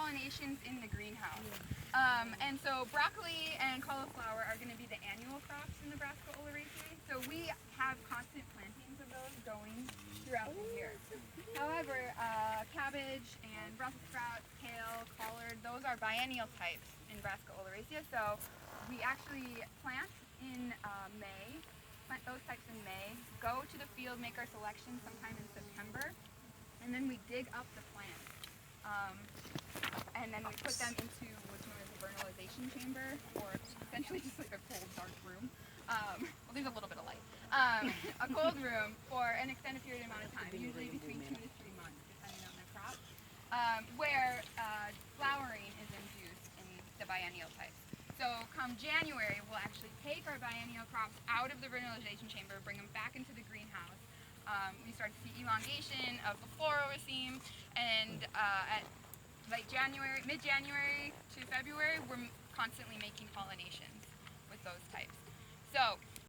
pollinations in the greenhouse. And so broccoli and cauliflower are going to be the annual crops in Nebraska Oleracea. So we have constant plantings of those going throughout the year. However, cabbage and Brussels sprouts, kale, collard, those are biennial types in Nebraska Oleracea. So we actually plant in May, plant those types in May, go to the field, make our selection sometime in September, and then we dig up the plants. And then we put them into what's known as a vernalization chamber, or essentially just like a cold, dark room. Well, there's a little bit of light. A cold room for an extended period amount of time, usually between 2 to 3 months, depending on the crop, where flowering is induced in the biennial types. So come January, we'll actually take our biennial crops out of the vernalization chamber, bring them back into the greenhouse. We start to see elongation of the floral raceme, and at like mid-January to February, we're constantly making pollinations with those types. So